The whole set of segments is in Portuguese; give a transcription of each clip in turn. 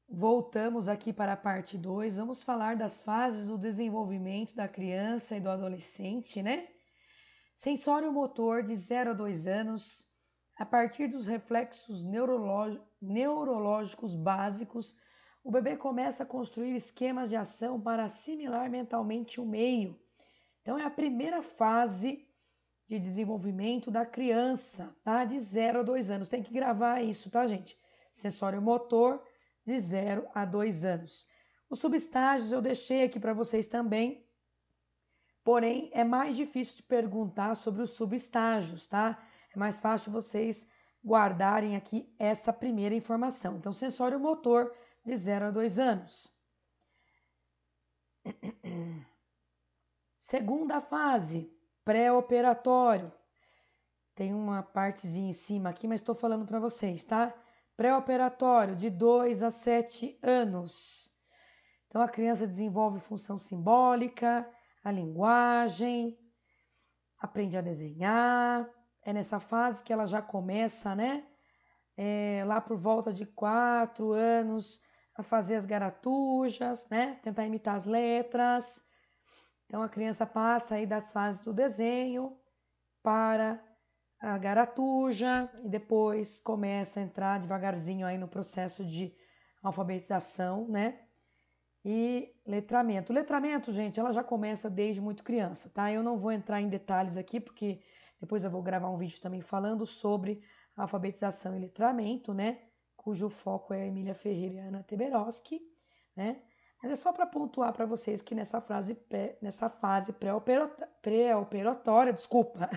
Voltamos aqui para a parte 2. Vamos falar das fases do desenvolvimento da criança e do adolescente, né? Sensório motor de 0 a 2 anos, a partir dos reflexos neurológicos básicos, o bebê começa a construir esquemas de ação para assimilar mentalmente o meio. Então, é a primeira fase de desenvolvimento da criança, tá? De 0 a 2 anos. Tem que gravar isso, tá, gente? Sensório motor de 0 a 2 anos. Os subestágios eu deixei aqui para vocês também, porém é mais difícil de perguntar sobre os subestágios, tá? É mais fácil vocês guardarem aqui essa primeira informação. Então, sensório motor de 0 a 2 anos. Segunda fase, pré-operatório. Tem uma partezinha em cima aqui, mas estou falando para vocês, tá? Pré-operatório, de 2 a 7 anos. Então, a criança desenvolve função simbólica, a linguagem, aprende a desenhar. É nessa fase que ela já começa, né? Lá por volta de 4 anos, a fazer as garatujas, né? Tentar imitar as letras. Então, a criança passa aí das fases do desenho para a garatuja e depois começa a entrar devagarzinho aí no processo de alfabetização, né? E letramento. O letramento, gente, ela já começa desde muito criança, tá? Eu não vou entrar em detalhes aqui, porque depois eu vou gravar um vídeo também falando sobre alfabetização e letramento, né? Cujo foco é a Emília Ferreira e a Ana Teberoski, né? Mas é só para pontuar para vocês que nessa fase pré-operatória, desculpa,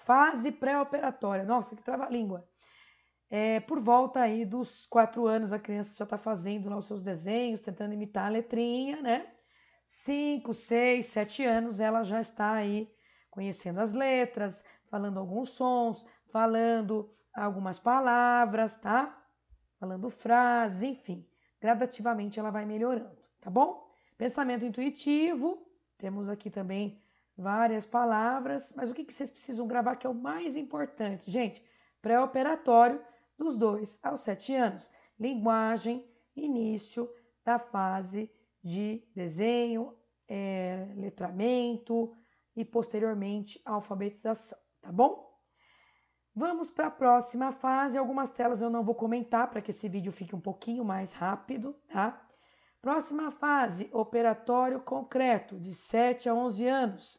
fase pré-operatória, nossa, que trava-língua. Por volta aí dos 4 anos, a criança já está fazendo lá os seus desenhos, tentando imitar a letrinha, né? 5, 6, 7 anos, ela já está aí conhecendo as letras, falando alguns sons, falando algumas palavras, tá? Falando frases, enfim. Gradativamente ela vai melhorando, tá bom? Pensamento intuitivo, temos aqui também várias palavras, mas o que vocês precisam gravar que é o mais importante, gente? Pré-operatório dos 2 aos 7 anos. Linguagem, início da fase de desenho, letramento e posteriormente alfabetização, tá bom? Vamos para a próxima fase. Algumas telas eu não vou comentar para que esse vídeo fique um pouquinho mais rápido, tá? Próxima fase, operatório concreto, de 7 a 11 anos.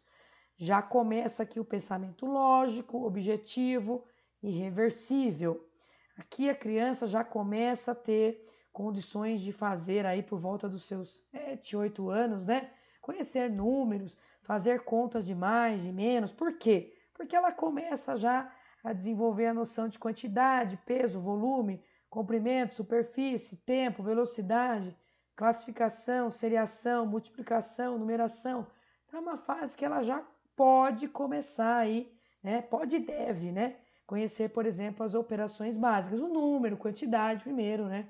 Já começa aqui o pensamento lógico, objetivo e reversível. Aqui a criança já começa a ter condições de fazer aí por volta dos seus 7, 8 anos, né? Conhecer números, fazer contas de mais, de menos. Por quê? Porque ela começa já a desenvolver a noção de quantidade, peso, volume, comprimento, superfície, tempo, velocidade, classificação, seriação, multiplicação, numeração. Então é uma fase que ela já pode começar aí, né? Pode e deve, né? Conhecer, por exemplo, as operações básicas, o número, quantidade primeiro, né?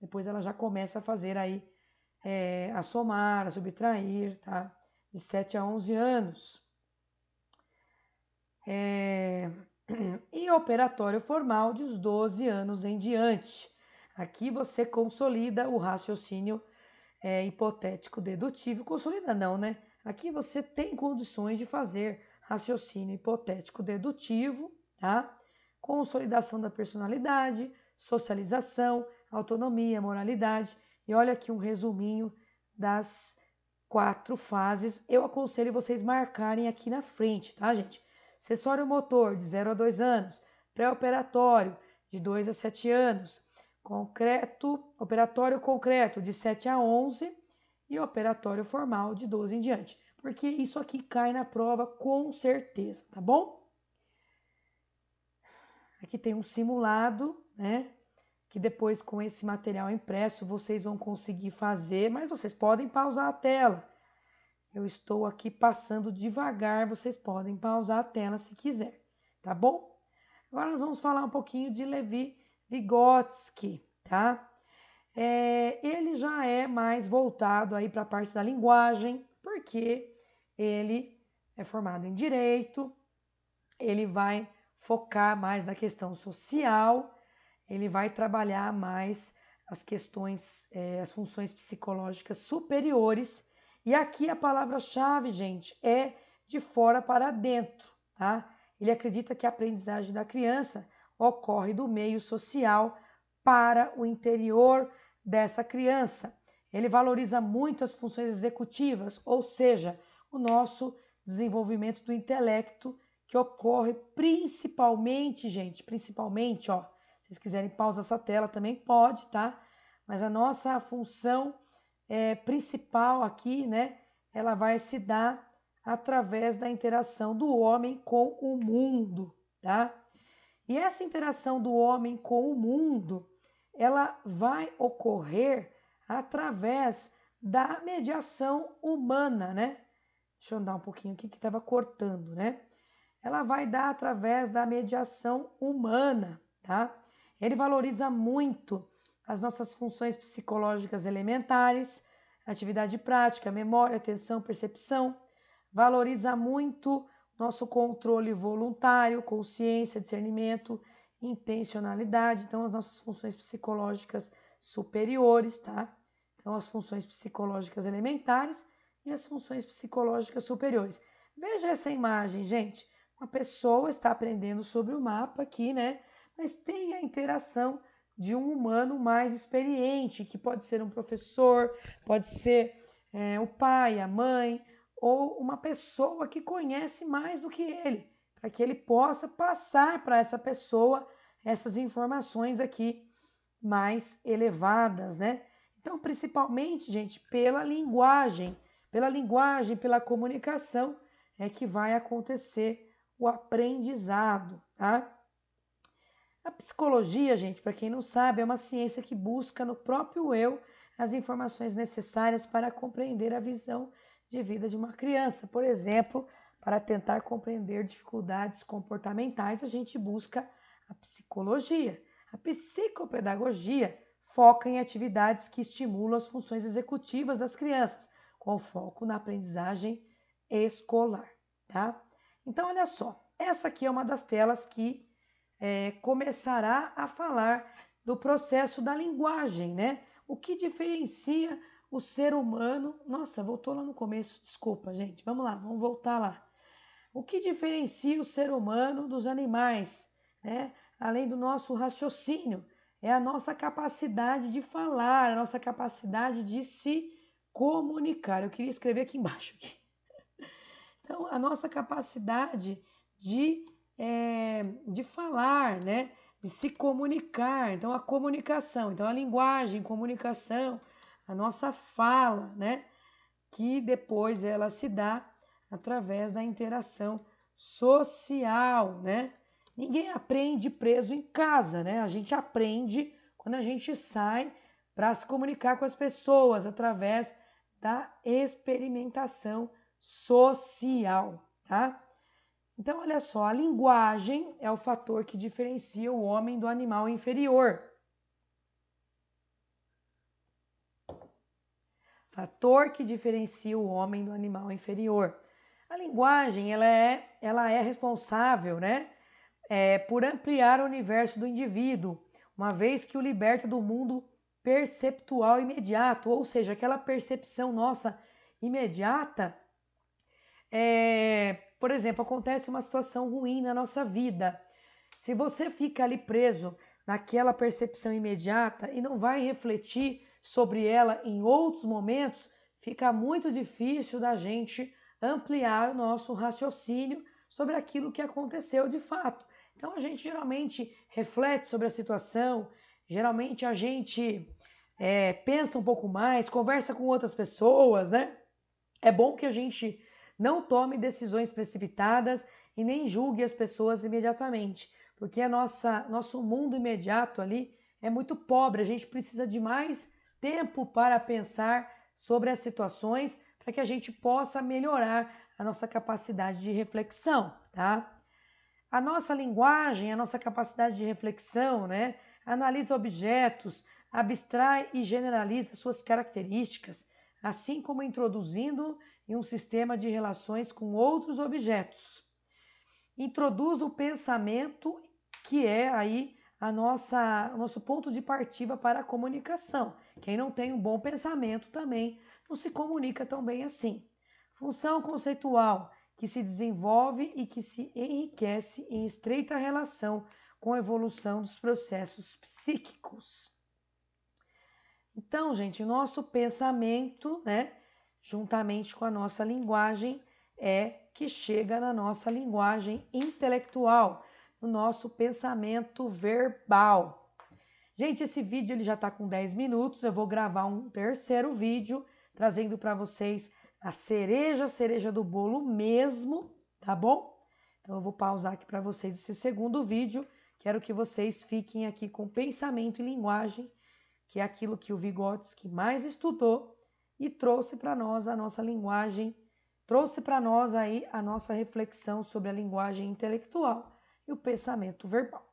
Depois ela já começa a fazer aí, a somar, a subtrair, tá? De 7 a 11 anos. E operatório formal dos 12 anos em diante. Aqui você consolida o raciocínio hipotético dedutivo. Consolida não, né? Aqui você tem condições de fazer raciocínio hipotético dedutivo, tá? Consolidação da personalidade, socialização, autonomia, moralidade. E olha aqui um resuminho das 4 fases. Eu aconselho vocês marcarem aqui na frente, tá, gente? Sensório motor, de 0 a 2 anos. Pré-operatório, de 2 a 7 anos. Operatório concreto, de 7 a 11. E operatório formal, de 12 em diante. Porque isso aqui cai na prova com certeza, tá bom? Aqui tem um simulado, né? Que depois com esse material impresso vocês vão conseguir fazer, mas vocês podem pausar a tela. Eu estou aqui passando devagar, vocês podem pausar a tela se quiser, tá bom? Agora nós vamos falar um pouquinho de Levi Vygotsky, tá? Ele já é mais voltado aí para a parte da linguagem, porque ele é formado em direito, ele vai focar mais na questão social, ele vai trabalhar mais as questões, as funções psicológicas superiores. E aqui a palavra-chave, gente, é de fora para dentro, tá? Ele acredita que a aprendizagem da criança ocorre do meio social para o interior dessa criança. Ele valoriza muito as funções executivas, ou seja, o nosso desenvolvimento do intelecto, que ocorre principalmente, gente, principalmente, ó, se vocês quiserem pausar essa tela também pode, tá? Mas a nossa função principal aqui, né, ela vai se dar através da interação do homem com o mundo, tá? E essa interação do homem com o mundo, ela vai ocorrer através da mediação humana, né? Deixa eu andar um pouquinho aqui que estava cortando, né? Ela vai dar através da mediação humana, tá? Ele valoriza muito as nossas funções psicológicas elementares, atividade prática, memória, atenção, percepção. Valoriza muito nosso controle voluntário, consciência, discernimento, intencionalidade. Então, as nossas funções psicológicas superiores, tá? Então, as funções psicológicas elementares e as funções psicológicas superiores. Veja essa imagem, gente. Uma pessoa está aprendendo sobre o mapa aqui, né? Mas tem a interação de um humano mais experiente, que pode ser um professor, pode ser o pai, a mãe, ou uma pessoa que conhece mais do que ele, para que ele possa passar para essa pessoa essas informações aqui mais elevadas, né? Então, principalmente, gente, pela linguagem, pela comunicação, é que vai acontecer o aprendizado, tá? A psicologia, gente, para quem não sabe, é uma ciência que busca no próprio eu as informações necessárias para compreender a visão de vida de uma criança. Por exemplo, para tentar compreender dificuldades comportamentais, a gente busca a psicologia. A psicopedagogia foca em atividades que estimulam as funções executivas das crianças, com foco na aprendizagem escolar, tá? Então, olha só, essa aqui é uma das telas que começará a falar do processo da linguagem, né? O que diferencia o ser humano... Nossa, voltou lá no começo, desculpa, gente. Vamos lá, vamos voltar lá. O que diferencia o ser humano dos animais, né? Além do nosso raciocínio, é a nossa capacidade de falar, a nossa capacidade de se comunicar. Eu queria escrever aqui embaixo. Aqui. Então, a nossa capacidade de falar, né? De se comunicar. Então, a comunicação, então a linguagem, comunicação, a nossa fala, né? Que depois ela se dá através da interação social, né? Ninguém aprende preso em casa, né? A gente aprende quando a gente sai para se comunicar com as pessoas através da experimentação social, tá? Então, olha só, a linguagem é o fator que diferencia o homem do animal inferior. Fator que diferencia o homem do animal inferior. A linguagem, ela é responsável, né, por ampliar o universo do indivíduo, uma vez que o liberta do mundo perceptual imediato, ou seja, aquela percepção nossa imediata, por exemplo, acontece uma situação ruim na nossa vida. Se você fica ali preso naquela percepção imediata e não vai refletir sobre ela em outros momentos, fica muito difícil da gente ampliar o nosso raciocínio sobre aquilo que aconteceu de fato. Então a gente geralmente reflete sobre a situação, geralmente a gente pensa um pouco mais, conversa com outras pessoas, né? É bom que a gente não tome decisões precipitadas e nem julgue as pessoas imediatamente, porque nosso mundo imediato ali é muito pobre, a gente precisa de mais tempo para pensar sobre as situações para que a gente possa melhorar a nossa capacidade de reflexão, tá? A nossa linguagem, a nossa capacidade de reflexão, né? Analisa objetos, abstrai e generaliza suas características, assim como introduzindo em um sistema de relações com outros objetos. Introduz o pensamento, que é aí o nosso ponto de partida para a comunicação. Quem não tem um bom pensamento também não se comunica tão bem assim. Função conceitual, que se desenvolve e que se enriquece em estreita relação com a evolução dos processos psíquicos. Então, gente, nosso pensamento, né, juntamente com a nossa linguagem, é que chega na nossa linguagem intelectual, no nosso pensamento verbal. Gente, esse vídeo ele já está com 10 minutos, eu vou gravar um terceiro vídeo, trazendo para vocês a cereja do bolo mesmo, tá bom? Então eu vou pausar aqui para vocês esse segundo vídeo, quero que vocês fiquem aqui com pensamento e linguagem, que é aquilo que o Vygotsky mais estudou e trouxe para nós a nossa linguagem, trouxe para nós aí a nossa reflexão sobre a linguagem intelectual e o pensamento verbal.